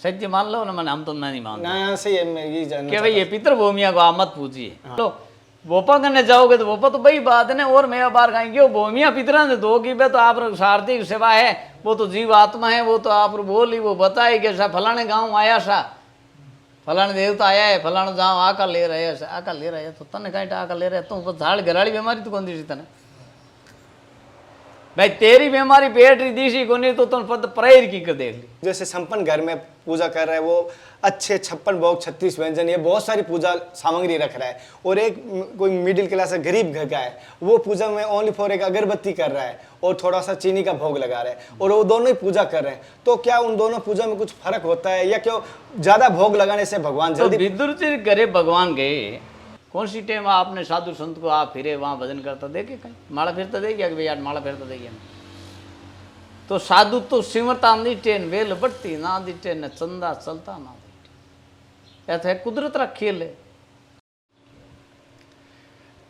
सत्य मान लो ना, मैंने हम तो नहीं मानते ना सही है, मैं यही जानना कि भाई ये पितृभूमिया को आप मत पूछिए। तो बोपा करने जाओगे तो बोपा तो वही बात है ना, और मैं बार कहेंगे भूमिया पितरा ने दो की तो आप सारथी सेवा है, वो तो जीव आत्मा है, वो तो आप बोली वो बताए कि सा फलाने गाँव आया सा, फलाने देवता आया है, फलाना गाँव आका ले रहे है, आका ले रहे है, तो तने कहीं आका ले रहे तो झाड़ घराड़ी बीमारी तो कौन दी तने भाई, तेरी बीमारी पेट री दिशी को नहीं तो तुम पद प्रेर की कर देख ली। जैसे संपन्न घर में पूजा कर रहा है, वो अच्छे 56 भोग 36 व्यंजन, ये बहुत सारी पूजा सामग्री रख रहा है, और एक कोई मिडिल क्लास है, गरीब घर का है, वो पूजा में ओनली फॉर एक अगरबत्ती कर रहा है और थोड़ा सा चीनी का भोग लगा रहा है, और वो दोनों ही पूजा कर रहे हैं। तो क्या उन दोनों पूजा में कुछ फर्क होता है, या क्यों ज्यादा भोग लगाने से भगवान जल्दी? तो विदुर जी घरे भगवान गए, कौन सी टाइम आपने साधु संत को आप फिरे वहाँ भजन करता देखे, कहीं माला फिरता देखे कि भैया माला फिरता देखे? तो साधु तो सिमरता दी टेन वेल बढ़ती ना दी टेन चंदा चलता ना दी, ऐसा कुदरत का खेल है।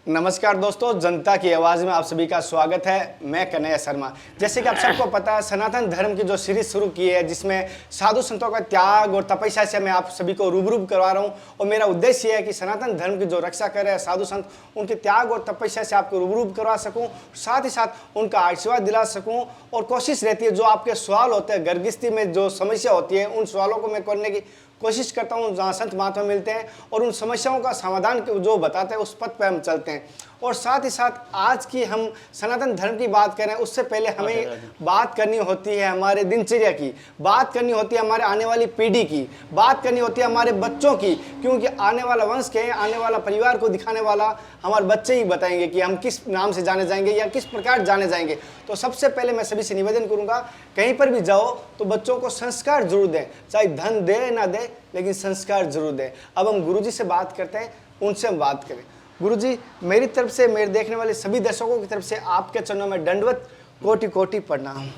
नमस्कार दोस्तों, जनता की आवाज़ में आप सभी का स्वागत है। मैं कन्हैया शर्मा। जैसे कि आप सबको पता है, सनातन धर्म की जो सीरीज शुरू की है, जिसमें साधु संतों का त्याग और तपस्या से मैं आप सभी को रूबरू करवा रहा हूं, और मेरा उद्देश्य ये है कि सनातन धर्म की जो रक्षा कर रहे हैं साधु संत, उनके त्याग और तपस्या से आपको रूबरू करवा सकूँ, साथ ही साथ उनका आशीर्वाद दिला सकूँ। और कोशिश रहती है जो आपके सवाल होते हैं, गर्गस्ती में जो समस्या होती है, उन सवालों को मैं करने की कोशिश करता हूँ जहाँ संत महात्मा मिलते हैं, और उन समस्याओं का समाधान जो बताते हैं उस पथ पे हम चलते हैं। और साथ ही साथ आज की हम सनातन धर्म की बात करें, उससे पहले हमें बात करनी होती है हमारे दिनचर्या की, बात करनी होती है हमारे आने वाली पीढ़ी की, बात करनी होती है हमारे बच्चों की, क्योंकि आने वाला वंश के, आने वाला परिवार को दिखाने वाला हमारे बच्चे ही बताएंगे कि हम किस नाम से जाने जाएंगे या किस प्रकार जाने जाएंगे। तो सबसे पहले मैं सभी से निवेदन करूंगा, कहीं पर भी जाओ तो बच्चों को संस्कार जरूर दें, चाहे धन दे ना दे, लेकिन संस्कार जरूर दें। अब हम गुरुजी से बात करते हैं, उनसे हम बात करें। गुरुजी, मेरी तरफ से, मेरे देखने वाले सभी दर्शकों की तरफ से आपके चरणों में दंडवत कोटि कोटि प्रणाम।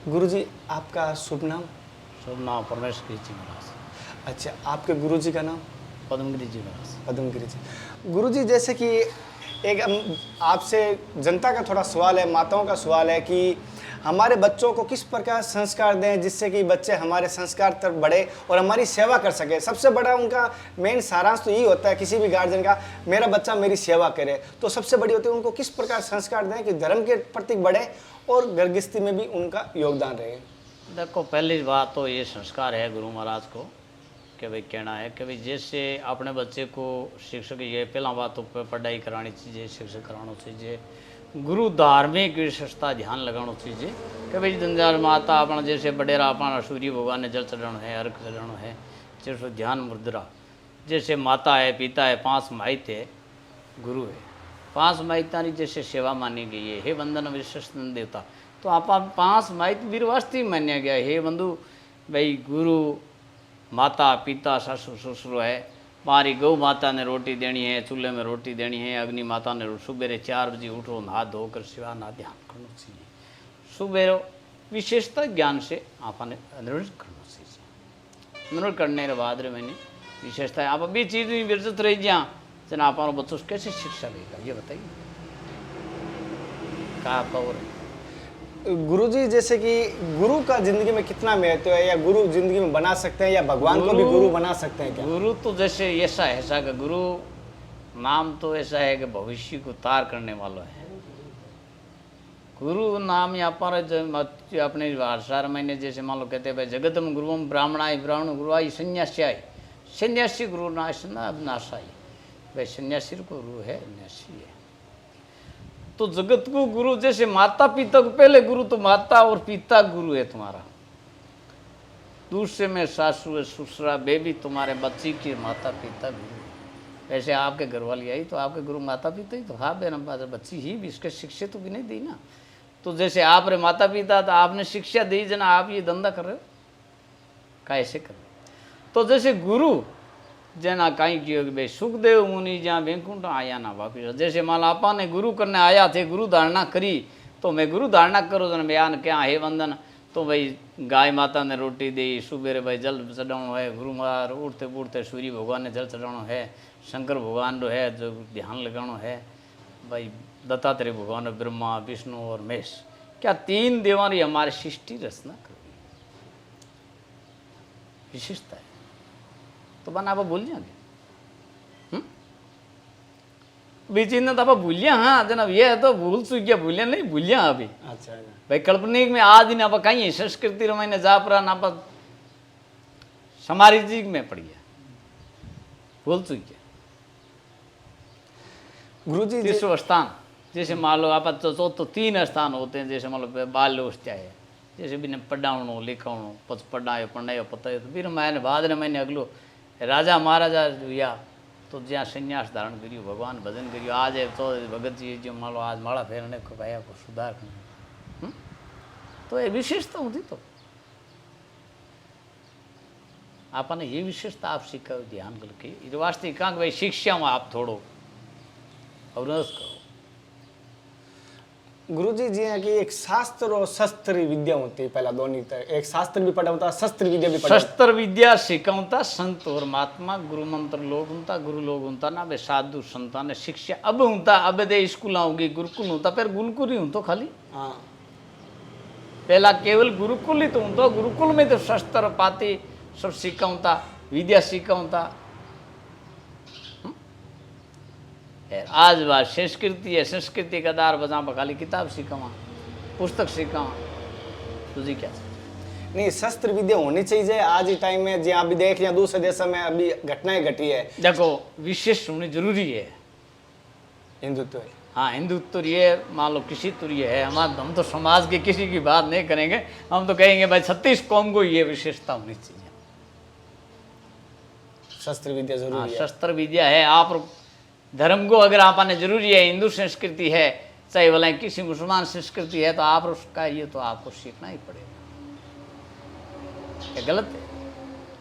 गुरुजी, आपका शुभ नाम? शुभ नाम परमेश गिरी जी महाराज। अच्छा, आपके गुरुजी का नाम? पद्मगिरी जी महाराज। पद्मगिरी जी। गुरुजी, जैसे कि एक आपसे जनता का थोड़ा सवाल है, माताओं का सवाल है कि हमारे बच्चों को किस प्रकार संस्कार दें जिससे कि बच्चे हमारे संस्कार तरफ बढ़े और हमारी सेवा कर सके। सबसे बड़ा उनका मेन सारांश तो यही होता है किसी भी गार्जियन का, मेरा बच्चा मेरी सेवा करे। तो सबसे बड़ी होती है उनको किस प्रकार संस्कार दें कि धर्म के प्रति बढ़े और गर्गस्ती में भी उनका योगदान रहे। देखो, पहली बात तो ये संस्कार है गुरु महाराज को कि भाई कहना है कि भाई जैसे अपने बच्चे को शिक्षक, ये पहला बात तो पढ़ाई करानी चाहिए, शिक्षक कराना चाहिए, गुरु धार्मिक विशेषता ध्यान लगाना चाहिए कि भाई जंजाल माता अपना जैसे बडेरा अपना सूर्य भगवान ने जल चढ़ाना है, अर्घ चढ़ाना है, जैसे ध्यान मुद्रा, जैसे माता है, पिता है, 5 माइत है, गुरु है, 5 माइता की जैसे सेवा मानी गई है। हे वंदन विशिष्ट देवता, तो आप 5 माइत वीरवास्ती मान्या गया। हे बंधु भाई, गुरु, माता, पिता, ससुर, ससुर है, हमारी गौ माता ने रोटी देनी है, चूल्हे में रोटी देनी है, अग्नि माता ने सुबह 4 बजे उठो, नहा धोकर सेवा ना ध्यान करना चाहिए। सुबह विशेषता ज्ञान से आपने निर्णय करना चाहिए। निर्णय करने के बाद मैंने विशेषता है आप अभी चीज़ में विरजत रही जा जना आप बच्चों कैसे शिक्षा लेगा, ये बताइए। कहा और गुरुजी, जैसे कि गुरु का जिंदगी में कितना महत्व है, या गुरु जिंदगी में बना सकते हैं, या भगवान को भी गुरु बना सकते हैं क्या? गुरु तो जैसे ऐसा का गुरु नाम तो ऐसा है कि भविष्य को तार करने वाला है। गुरु नाम यहाँ पर अपने भाषा मैंने जैसे मान लो कहते हैं भाई जगतम गुरुम ब्राह्मणाय ब्राह्मण गुरुआई सन्यास्याय, सन्यासी गुरु नाशाई, भाई सन्यासी गुरु है, सन्यासी है। तो जगत को गुरु जैसे माता पिता को, पहले गुरु तो माता और पिता गुरु है तुम्हारा, दूसरे में सासू है, ससुरा, बेबी तुम्हारे बच्ची की माता पिता गुरु है। वैसे आपके घर वाली आई तो आपके गुरु माता पिता ही तो, हाँ बेना बच्ची ही भी इसके शिक्षा तो भी नहीं दी ना। तो जैसे आप रे माता पिता तो आपने शिक्षा दी जना, आप ये धंधा कर रहे हो, कैसे कर रहे हो? तो जैसे गुरु जना कहीं किया कि भाई सुखदेव मुनि जहाँ बैंकुंठ आया ना वापिस, जैसे मान आपा ने गुरु करने आया थे, गुरु धारणा करी, तो मैं गुरु धारणा करो जन बयान क्या हे वंदन, तो भाई गाय माता ने रोटी दी, सुबेरे भाई जल चढ़ाना है, गुरु महाराज उठते उठते सूर्य भगवान ने जल चढ़ाना है, शंकर भगवान जो है जो ध्यान लगाना है, भाई दत्तात्रेय भगवान ब्रह्मा विष्णु और महेश, क्या 3 देवानी हमारी सृष्टि रचना कर। विशेषता है। तो बना आप भूल जाएंगे बीच ने तो आप भूलिया। हाँ जनाब ये है तो भूल चुक गया, भूलिया नहीं भूलिया अभी। अच्छा भाई काल्पनिक में आज दिन आप कहीं संस्कृति रमाइने जापरा ना आप समाजिक में पड़ गया, भूल चुक गया। गुरुजी तीसरा स्थान जैसे मान लो आप तो 3 स्थान होते हैं, जैसे मान लो बाल्योवस्था है, जैसे बिना पढ़ावणो लिखावणो पछ पढ़ायो पढ़ायो पता है तो फिर मैंने बाद ने मैंने अगलो राजा महाराजा हुआ तो ज्યાં संन्यास धारण કર્યું, भगवान भजन કર્યું। आज है तो भगत जी जो मान लो आज माला फेरने को गया को सुधार करने, तो ये विशेषता होती। तो आपने ये विशेषता आप सीखा ध्यान करके वास्तविक कहा भाई शिक्षा में आप थोड़ो अवरोध करो। गुरुजी जी हैं कि एक शास्त्र और शस्त्र विद्या होती है, पहला दोनों तरह, एक शास्त्र भी पढ़ा होता है, शस्त्र विद्या भी पढ़ा। शस्त्र विद्या सिखाता संत और महात्मा, गुरु मंत्र लोग होता, गुरु लोग होता ना वे साधु संता ने शिक्षा अब होता। अब दे स्कूल होगी गुरुकुल होता, फिर गुरुकुल ही होता खाली। हाँ पहला केवल गुरुकुल ही तो होता, गुरुकुल में तो शस्त्र पाती सब सिखाता, विद्या सिखाता। आज बात संस्कृति है, संस्कृति का दार बजा खाली किताब सीखा पुस्तक सीखा तुझी क्या नहीं, शस्त्र विद्या होनी चाहिए आज ही टाइम में। जी अभी देख लिया दूसरे देशों में अभी घटनाएं घटी है। देखो विशेष होनी जरूरी है हिंदुत्व। हाँ हिंदुत्व ये मान लो किसी तुरीय है हमारा, हम तो समाज के किसी की बात नहीं करेंगे, हम तो कहेंगे भाई 36 कौम को ये विशेषता होनी चाहिए। शस्त्र विद्या जरूरी है। शस्त्र विद्या है आप धर्म को अगर आपने जरूरी है, हिंदू संस्कृति है चाहे बोला किसी मुसलमान संस्कृति है तो आप उसका ये तो आपको सीखना ही पड़ेगा। क्या गलत है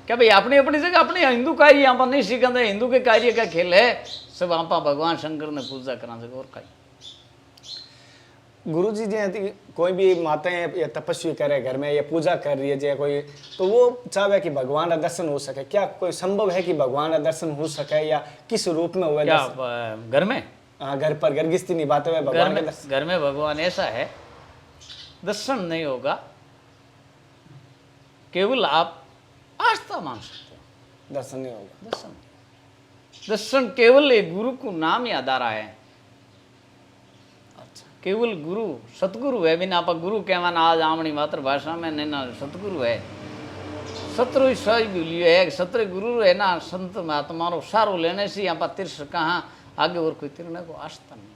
क्या भाई? अपनी अपनी जगह अपने हिंदू का ही यहाँ पर नहीं सीखा, हिंदू के कार्य का खेल है सब। आप भगवान शंकर ने पूजा करा सके और कहीं। गुरु जी जी कोई भी माताएं या तपस्वी करे घर में या पूजा कर रही है जो कोई, तो वो चाहे कि भगवान का दर्शन हो सके। क्या कोई संभव है कि भगवान का दर्शन हो सके या किस रूप में हुआ? क्या घर में? हाँ घर पर गर्गिस्ती निभाते हुए भगवान का दर्शन। घर में भगवान ऐसा है दर्शन नहीं होगा, केवल आप आस्था मान सकते हो, दर्शन नहीं होगा। दर्शन केवल एक गुरु को नाम याद आ रहा है। केवल गुरु सतगुरु है, बिना आप गुरु कहवाना आज आमणी मातृभाषा में नैना सतगुरु है। सत्रु सही बोलियो है, सत्र गुरु है ना संत महात्मा रो सारो लेने से यहाँ पर तीर्थ कहाँ आगे और कोई तीरने को आस्था नहीं।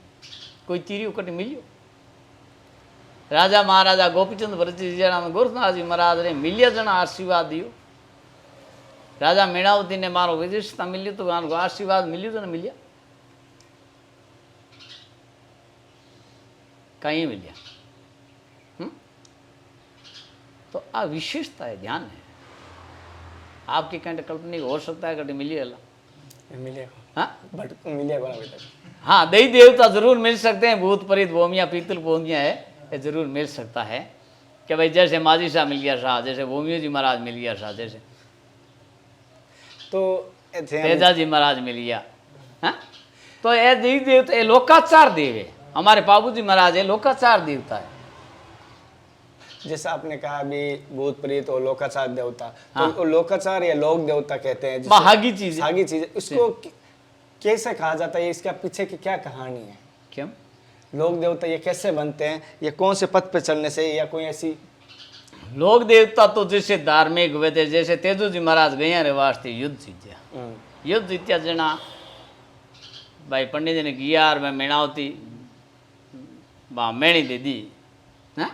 कोई तीरियो कट मिलियो राजा महाराजा गोपीचंद भरत जी जना गोरखनाथ जी महाराज ने मिलिया जना आशीर्वाद दियो। राजा मेणावती ने मारो विशेषता मिली तो आशीर्वाद मिलियो तो न मिलिया कहीं मिलिया। तो आ विशेषता है, ध्यान है। आपकी कंठ कल्पना हो सकता है कभी मिलिए हाँ बट मिलिएगा अभी तक। हाँ देवी देवता जरूर मिल सकते हैं, भूत प्रेत भूमिया पीतल भूमिया है, ये जरूर मिल सकता है कि भाई जैसे माजी शाह मिल गया शाह, जैसे भूमियो जी महाराज मिल गया शाह, जैसे तो तेजा जी महाराज मिल गया। हाँ तो ये देवी देवता ये लोकाचार देव है। हमारे बाबूजी महाराज है लोकाचार देवता है। जैसा आपने कहा अभी भूत प्रेत और लोकाचार देवता, हाँ। तो लोकाचार या लोक देवता कहते हैं भागी चीज, भागी चीज, उसको कैसे कहा जाता है? इसका पीछे की क्या कहानी है? क्यों लोक देवता ये कैसे बनते हैं? ये कौन से पद पे चलने से या कोई ऐसी? लोक देवता तो जैसे धार्मिक हुए थे, जैसे तेजू जी महाराज गया रे वास्ते युद्ध जीत्या, युद्ध जीत्या जना भाई पंडित जी ने गियार में मेणावती मेणी दे दी। हाँ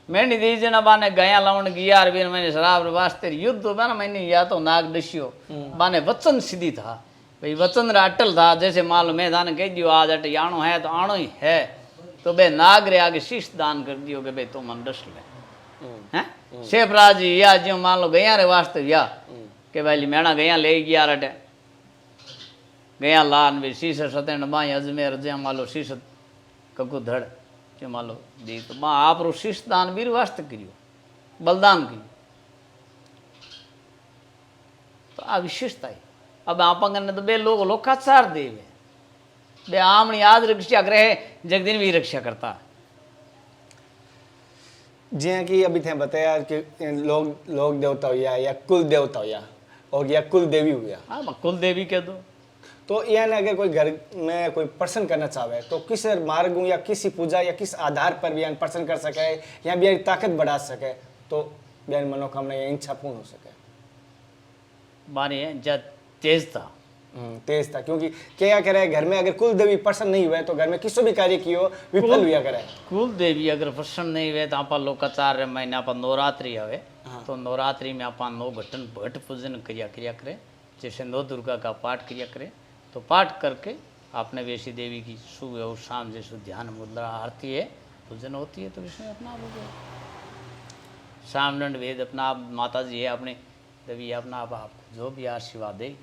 मेणी दी जना बाने गया लावण गियार बीर मैंने शराब वास्ते युद्ध हो ना मैंने या तो नाग डस्यो बाने वचन सीधी था भाई वचन अटल था। जैसे मान लो मैं दान कह दियो आज अट आनो है तो आनो ही है, तो बे नाग रे आगे शीश दान कर दियो कि भाई तो मन डस ले। हैं शेफराज जी या जो मान लो गया रे वास्ते या के भाई मेणा गया ले गया अटे गया लान भी शीश सतेन बाई अजमेर जे मान लो शीश ककु धड़ के मान लो दी तो माँ आप रो शीश दान वीर वास्ते करियो बलिदान करियो। तो आ विशेषता है। अब आप ने तो बे लोग लोकाचार देव है, बे आमणी आज रक्षा ग्रह जगदीन भी रक्षा करता। जियां कि अभी थे बताया कि लोग देवता हुआ या कुल देवता हुआ और या कुल देवी हुआ, हाँ कुल देवी कह दो। तो यह ना अगर कोई घर में कोई प्रसन्न करना चाहे तो किस मार्ग या किसी पूजा या किस आधार पर भी प्रसन्न कर सके या भी ताकत बढ़ा सके तो बयान मनोकामना या इच्छा पूर्ण हो सके। मानिए जब तेज था, तेज था, क्योंकि क्या करे घर में अगर कुल देवी प्रसन्न नहीं हुए तो घर में किसी भी कार्य कियो विफल हुआ करे। कुल देवी अगर प्रसन्न नहीं हुए तो आप लोकाचार महीने आप नवरात्रि आवे, तो नवरात्रि में आप 9 घटन भट पूजन क्रिया करें, जैसे 9 दुर्गा का पाठ क्रिया करें, तो पाठ करके आपने वैसी देवी की सुबह और शाम जैसे ध्यान मुद्रा आरती है पूजन होती है, तो इसमें अपना आप हो गया। सामदंड वेद अपना आप माता जी है अपने देवी अपना आप जो भी आशीर्वाद देगी।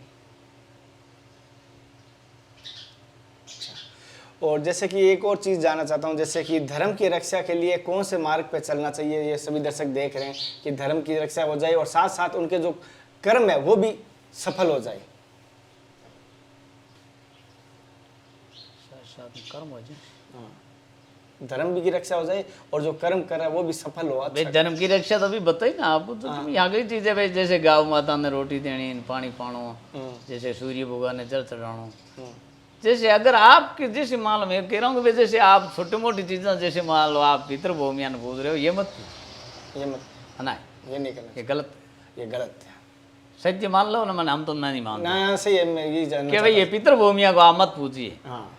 और जैसे कि एक और चीज़ जानना चाहता हूँ, जैसे कि धर्म की रक्षा के लिए कौन से मार्ग पे चलना चाहिए, ये सभी दर्शक देख रहे हैं कि धर्म की रक्षा हो जाए और साथ साथ उनके जो कर्म है वो भी सफल हो जाए। कर्म हो जाए, धर्म भी की रक्षा हो जाए और जो कर्म कर रहा है वो भी सफल हो। अच्छा, धर्म की रक्षा तो अभी बताई ना आपको, तो तुम यहाँ की चीज़ है भाई, जैसे गाँव माता ने रोटी देनी, पानी पानो, जैसे सूर्य भगवान ने जल चढ़ानो, जैसे अगर आपके जैसे मान लो मैं कह रहा हूँ कि जैसे आप छोटी मोटी चीज़ें जैसे मान लो आप पितृभूमियान पूछ रहे हो, ये मत ना, ये नहीं करना, ये गलत, ये गलत है। सत्य मान लो ना, मैंने हम तो नहीं मानते ना सही है, मैं ये जानना कि भाई ये पितृभूमिया को आप मत पूछिए, हाँ,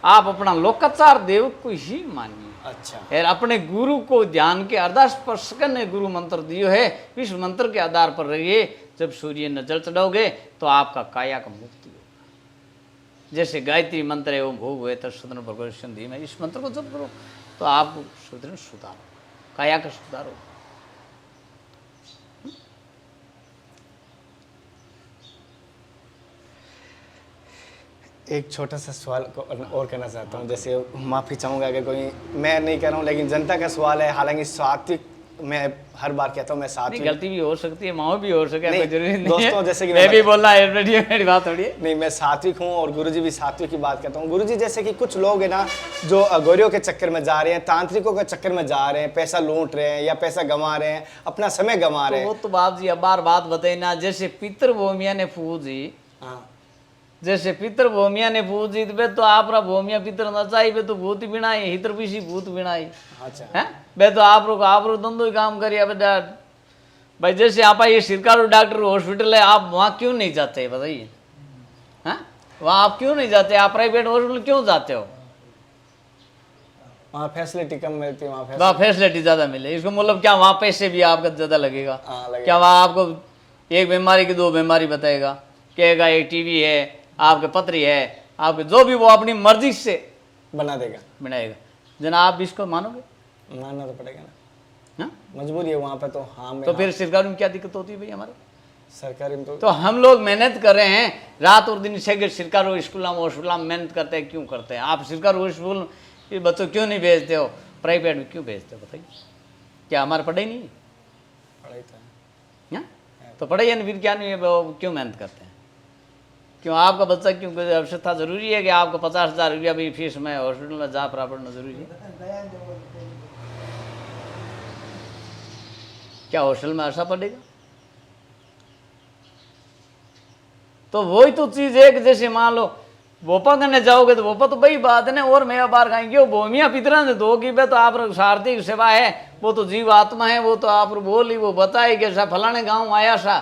आप अपना लोकाचार देव को ही मानिए। अच्छा, और अपने गुरु को ध्यान के अर्धास्पर्श ने गुरु मंत्र दियो है, इस मंत्र के आधार पर रहिए। जब सूर्य न जल चढ़ाओगे तो आपका काया का मुक्ति होगा। जैसे गायत्री मंत्र है ओम भूव तत्सदन भगवत संधि में, इस मंत्र को जब करो तो आप सुधारो, काया का सुधारो। एक छोटा सा सवाल को और करना चाहता हूँ, जैसे माफ़ी चाहूँगा अगर कोई, मैं नहीं कर रहा हूँ लेकिन जनता का सवाल है, हालांकि सात्विक मैं हर बार कहता हूँ मैं सात्विक, गलती भी हो सकती है, माँ भी हो सके, नहीं, कोई जरूरी नहीं दोस्तों है। जैसे कि मैं भी बोलना है, मेरी बात थोड़ी है। नहीं, मैं सात्विक हूँ और गुरुजी भी सात्विक की बात करता हूँ। गुरुजी जैसे कि कुछ लोग है ना जो गौरियों के चक्कर में जा रहे हैं, तांत्रिकों के चक्कर में जा रहे हैं, पैसा लूट रहे हैं या पैसा गंवा रहे हैं, अपना समय गंवा रहे हैं। वो तो बाप जी अब बार बात बताई ना, जैसे पितृभूमिया ने पूजी, हाँ, जैसे पितर भूमिया ने पूजी तो आप भूमिया पितर नचाई बे तो भूत बिनाई हितर पीसी भूत बिनाई अच्छा, है बे तो आप दोनों ही काम करिए भाई। जैसे आप ये सरकारी डॉक्टर हॉस्पिटल है, आप वहाँ क्यों नहीं जाते बताइए, हैं वहाँ आप क्यों नहीं जाते, आप प्राइवेट हॉस्पिटल क्यों जाते हो? वहाँ फैसिलिटी कम मिलती है, वहाँ फैसिलिटी ज़्यादा मिले, इसको मतलब क्या वहाँ पैसे भी आपका ज़्यादा लगेगा? लगेगा। क्या वहाँ आपको एक बीमारी की 2 बीमारी बताएगा, कहेगा एक टीवी है, आपके पत्री है, आपके जो भी वो अपनी मर्जी से बना देगा, बनाएगा। जनाब इसको मानोगे? मानना तो पड़ेगा ना, हाँ? मजबूरी है वहाँ पे तो। हाँ, तो फिर सरकार में क्या दिक्कत होती है भाई हमारे? सरकारी में तो हम लोग मेहनत कर रहे हैं रात और दिन से, सरकारी स्कूल में हॉस्पिटल में मेहनत करते हैं, क्यों करते हैं? आप सरकारी स्कूल ये बच्चों क्यों नहीं भेजते हो, प्राइवेट में क्यों भेजते हो बताइए? क्या हमारे पढ़ाई नहीं है? पढ़ाई तो है। हाँ? तो पढ़ाई है फिर क्या नहीं है, क्यों मेहनत करते हैं? क्यों आपका बच्चा क्यों आवश्यकता जरूरी है कि आपको 50,000 रुपया भी फीस में हॉस्पिटल में जा पढ़ना जरूरी है? क्या हॉस्टल में ऐसा पड़ेगा? तो वही तो चीज है कि जैसे मान लो भोपा करने जाओगे तो भोपा तो वही बात है ना, और मैं बार खाएंगे भूमिया पितरा ने दो की तो आप सार्थिक सेवा है, वो तो जीव आत्मा है, वो तो आप बोली वो बताए कि फलाने गाँव आया सा,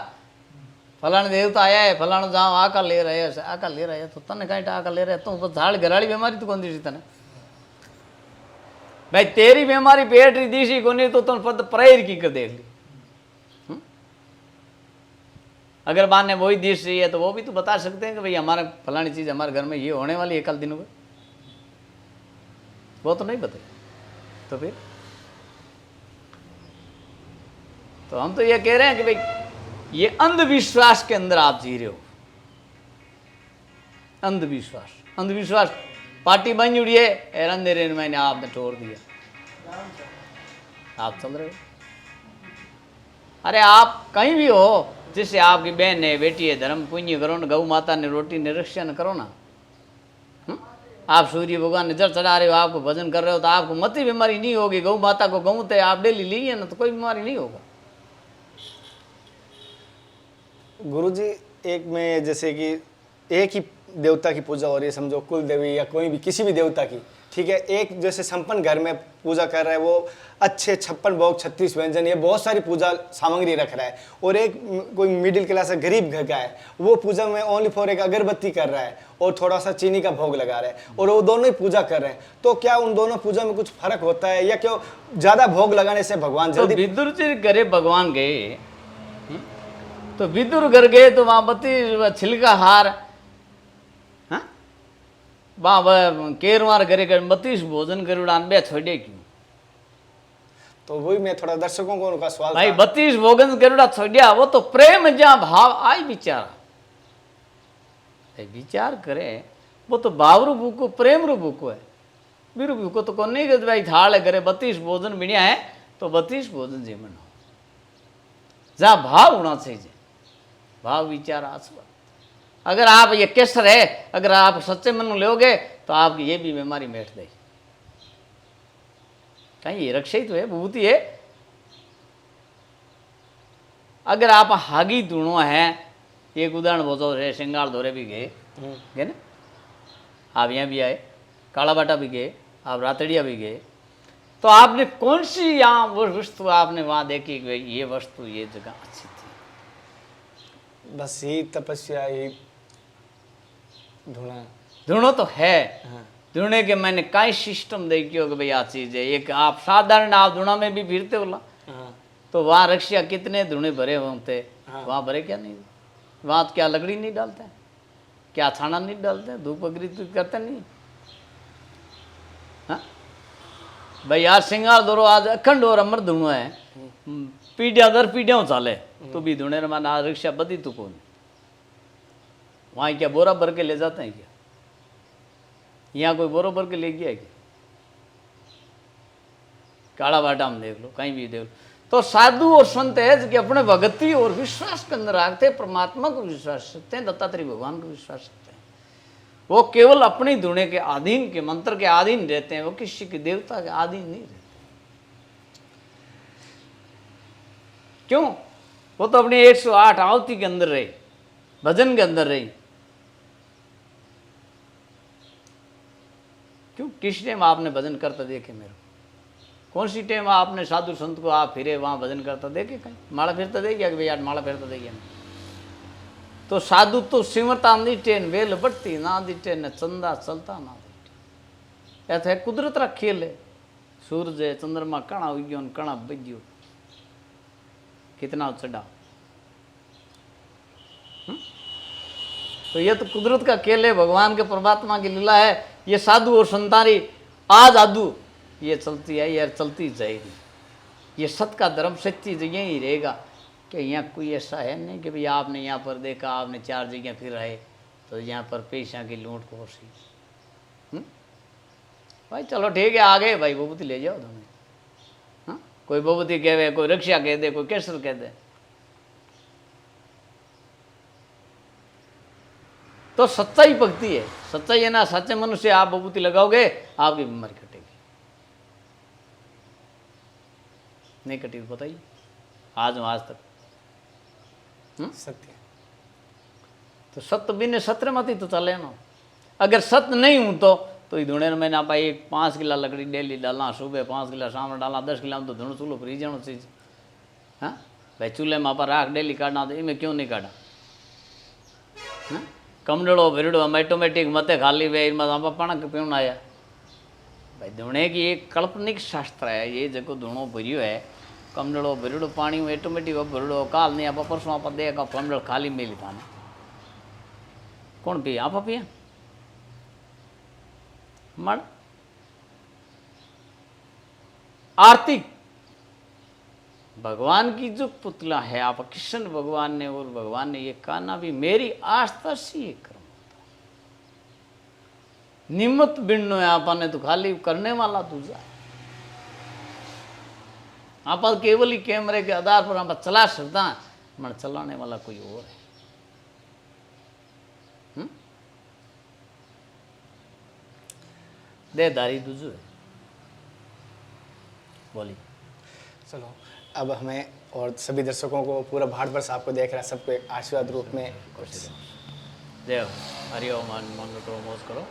फलाने देवता आया है, फलाना जाओ आका ले रहे हैं, आका ले रहे हैं, तो तने कहीं आका ले रहे तो झाड़ घराड़ी बीमारी तो कौन दी तने भाई? तेरी बीमारी पेट री दीसी को नहीं तो तुम प्रेयर की कर देख ली। अगर बान ने वही दिश रही है तो वो भी तो बता सकते हैं कि भाई हमारा फलानी चीज हमारे घर में ये होने वाली है कल दिनों में, वो तो नहीं बताए। तो फिर तो हम तो ये कह रहे हैं कि भाई ये अंधविश्वास के अंदर आप जी रहे हो। अंधविश्वास, अंधविश्वास पार्टी बन जुड़ी है, अंधेरे में मैंने आपने तोड़ दिया, आप चल रहे हो। अरे आप कहीं भी हो, जैसे आपकी बहन है, बेटी है, धर्म पुण्य करो ना, गौ माता ने रोटी निरीक्षण करो ना, आप सूर्य भगवान ने जल चढ़ा रहे हो, आपको भजन कर रहे हो, तो आपको मती बीमारी नहीं होगी। गौ माता को गौते आप डेली लीजिए ना, तो कोई बीमारी नहीं होगा। गुरुजी, एक में जैसे कि एक ही देवता की पूजा हो रही है, समझो कुल देवी या कोई भी किसी भी देवता की, ठीक है। एक जैसे संपन्न घर में पूजा कर रहा है, वो अच्छे 56 भोग 36 व्यंजन, ये बहुत सारी पूजा सामग्री रख रहा है। और एक कोई मिडिल क्लास है, गरीब घर का है, वो पूजा में ओनली फॉर एक अगरबत्ती कर रहा है और थोड़ा सा चीनी का भोग लगा रहा है, और वो दोनों ही पूजा कर रहे हैं। तो क्या उन दोनों पूजा में कुछ फर्क होता है, या क्यों ज़्यादा भोग लगाने से भगवान तो जल्दी? विदुर जी घरे भगवान गए, तो विदुर घर गए तो वहां बत्ती छिलका हार, वहां केरवार घरे कर 32 भोजन करुड़ान बे छोड़े क्यों? तो वही मैं थोड़ा दर्शकों को उनका सवाल भाई था। 32 भोजन करुड़ा छोड़िया, वो तो प्रेम जहाँ भाव आई विचार, विचार करे वो तो भाव रू भूको, प्रेम रू भूको है। बीरू भूको तो कौन नहीं कहते भाई थाल करे 32 भोजन बिनिया है, तो 32 भोजन जीवन हो, जहाँ भाव होना चाहिए, भाव विचार आसवा। अगर आप ये केसर है, अगर आप सच्चे मन में लोगे तो आपकी ये भी बीमारी बैठ देगी। कहीं ये रक्षा ही तो है, भूति है। अगर आप हागी धुणो है, एक उदाहरण बोझो है, श्रृंगार धोरे भी गए ना, आप यहाँ भी आए, काला बाटा भी गए, आप रातड़िया भी गए, तो आपने कौन सी यहाँ वो वस्तु आपने वहाँ देखी कि ये वस्तु ये जगह अच्छी थी? बस यही तपस्या, यही ढूंढा। ढूंढो तो है, हाँ। ढूंढने के मैंने कई सिस्टम देखी हो कि भाई आ चीज है। एक आप साधारण आप धुना में भी फिरते हो, हाँ। तो वहाँ रक्षा कितने धुने भरे होते, हाँ। वहाँ भरे क्या नहीं, वहाँ क्या लकड़ी नहीं डालते, क्या छाना नहीं डालते, धूप अग्रित करते नहीं। हाँ भाई यार श्रृंगार दौरो आज अखंड और अमर धुनो है, पीढ़िया दर पीढ़िया चाले, तो भी धुने माना आज रिक्शा बदी तो कौन, वहाँ क्या बोरा भर के ले जाते हैं क्या? यहाँ कोई बोरा भर के ले गया है क्या? काला बाटा में देख लो, कहीं भी देख लो। तो साधु और संत है कि अपने भक्ति और विश्वास के अंदर रखते हैं, परमात्मा को विश्वास रखते हैं, दत्तात्रेय भगवान को विश्वास रखते हैं। वो केवल अपनी धुने के अधीन, के मंत्र के अधीन रहते हैं, वो किसी के देवता के अधीन नहीं रहते। क्यों? वो तो अपनी 108 आवती के अंदर रहे, भजन के अंदर रही। क्यों? किस टाइम आपने भजन करता देखे मेरे को? कौन सी टाइम आपने साधु संत को आप फिरे वहाँ भजन करता देखे? कहीं माला फिरता दे गया कि भैया माला फिरता दे गया? तो साधु तो सिमरता नहीं टेन वेल बढ़ती ना दी टेन चंदा चलता ना दी। ऐसा है कुदरत रा खेल है। सूरज है, चंद्रमा कणा उग्यो कणा बज्यो, कितना चढ़ा। तो ये तो कुदरत का खेल है, भगवान के परमात्मा की लीला है। ये साधु और संतारी आज आदू ये चलती है, ये चलती जाएगी। ये सत का धर्म सच्ची जगह ही रहेगा कि यहाँ कोई ऐसा है नहीं कि भाई आपने यहाँ पर देखा, आपने 4 जगह फिर रहे तो यहाँ पर पैसा की लूट को सी। भाई चलो ठीक है, आ गए भाई, बबूती ले जाओ तुम्हें। हाँ, कोई बबूती कहे, कोई रक्षा कह दे, कोई केसर कह दे। तो सच्चाई भक्ति है, सच्चाई है ना। सच्चे मनुष्य आप बबूती लगाओगे, आपकी बीमारी कटेगी। नहीं कटी तो बताइए, आज तक सत्य। तो सत्य बिना सत्र मत ही तो चले ना। अगर सत्य नहीं हूं तो ये धुने में ना भाई 5 किला लकड़ी डेली डालना, सुबह 5 किला शाम डालना, 10 किला में तो धुण चूल्हो फ्री जाना चीज। हाँ भाई चूल्हे में आप राख डेली काटना, तो इनमें क्यों नहीं काटा? हाँ कमड़ो भिड़ो हम ऑटोमेटिक मते खाली वे इनमें आप पाना पीण आया। भाई धुणे की एक काल्पनिक शास्त्र है, ये जो धुणो भरियो है, कमड़ो भिड़ो पानी में ऑटोमेटिक भरिड़ो काल नहीं आप परसों आप देगा कमड़ खाली मिली था कौन पिए? आप पिए मण आरती भगवान की जो पुतला है आप कृष्ण भगवान ने, और भगवान ने ये कहा ना भी मेरी आस्था से ये कर्म होता है। निमित्त बिन्नो है आपने तो खाली करने वाला दूसरा। आप केवल ही कैमरे के आधार पर आप चला सकता है, मन चलाने वाला कोई और है। देहधारी दूजू है। बोली चलो अब हमें और सभी दर्शकों को, पूरा भारतवर्ष आपको देख रहा है, सबको एक आशीर्वाद रूप में जय हो, हरिओम, मन करो, मौज करो,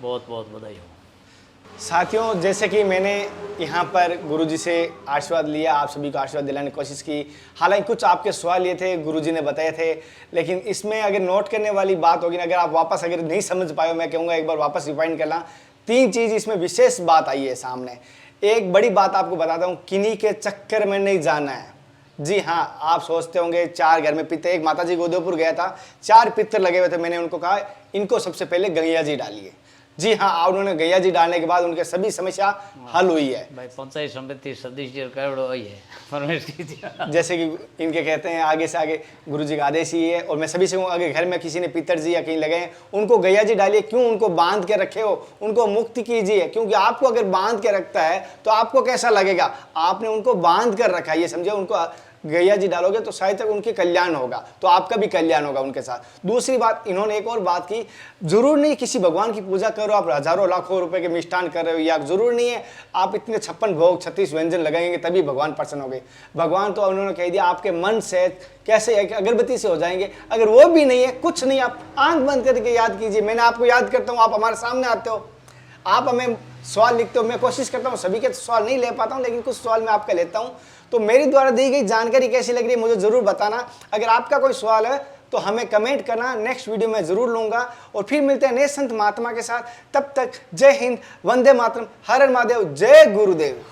बहुत बहुत बधाई हो। साथियों, जैसे कि मैंने यहाँ पर गुरुजी से आशीर्वाद लिया, आप सभी को आशीर्वाद दिलाने की कोशिश की। हालांकि कुछ आपके सवाल ये थे, गुरुजी ने बताए थे, लेकिन इसमें अगर नोट करने वाली बात होगी ना, अगर आप वापस अगर नहीं समझ पाए, मैं कहूँगा एक बार वापस रिवाइंड करना। 3 चीज़ इसमें विशेष बात आई है सामने। एक बड़ी बात आपको बताता हूँ, किन्हीं के चक्कर में नहीं जाना है। जी हाँ, आप सोचते होंगे 4 घर में पितर, एक माता जी को उदयपुर गया था, 4 पितर लगे हुए थे, मैंने उनको कहा इनको सबसे पहले गंगा जी डालिए। जी हाँ, उन्होंने गैया जी डालने के बाद उनके सभी समस्या हल हुई है। भाई पंचायत समिति सदस्य करोड़ों ही है परमेश्वर की। जैसे कि इनके कहते हैं आगे से आगे गुरुजी का आदेश ही है। और मैं सभी से कहूँ, अगर घर में किसी ने पितरजी या कहीं लगे हैं, उनको गैया जी डालिए। क्यों? उनको बांध के रखे हो, उनको मुक्ति कीजिए। क्योंकि आपको अगर बांध के रखता है तो आपको कैसा लगेगा? आपने उनको बांध कर रखा है, ये समझे। उनको गैया जी डालोगे तो शायद तक उनके कल्याण होगा, तो आपका भी कल्याण होगा उनके साथ। दूसरी बात, इन्होंने एक और बात की, जरूर नहीं किसी भगवान की पूजा करो, आप हजारों लाखों रुपए के मिष्ठान कर रहे हो, या जरूर नहीं है आप इतने 56 भोग 36 व्यंजन लगाएंगे तभी भगवान प्रसन्न होंगे। भगवान तो उन्होंने कह दिया आपके मन से कैसे अगरबत्ती से हो जाएंगे। अगर वो भी नहीं है, कुछ नहीं, आप आंख बंद करके याद कीजिए। मैंने आपको याद करता हूँ, आप हमारे सामने आते हो, आप हमें सवाल लिखते हो। मैं कोशिश करता हूँ सभी के सवाल नहीं ले पाता हूँ, लेकिन कुछ सवाल मैं आपका लेता हूँ। तो मेरी द्वारा दी गई जानकारी कैसी लग रही है मुझे ज़रूर बताना। अगर आपका कोई सवाल है तो हमें कमेंट करना, नेक्स्ट वीडियो में ज़रूर लूँगा। और फिर मिलते हैं नए संत महात्मा के साथ। तब तक जय हिंद, वंदे मातरम, हर हर महादेव, जय गुरुदेव।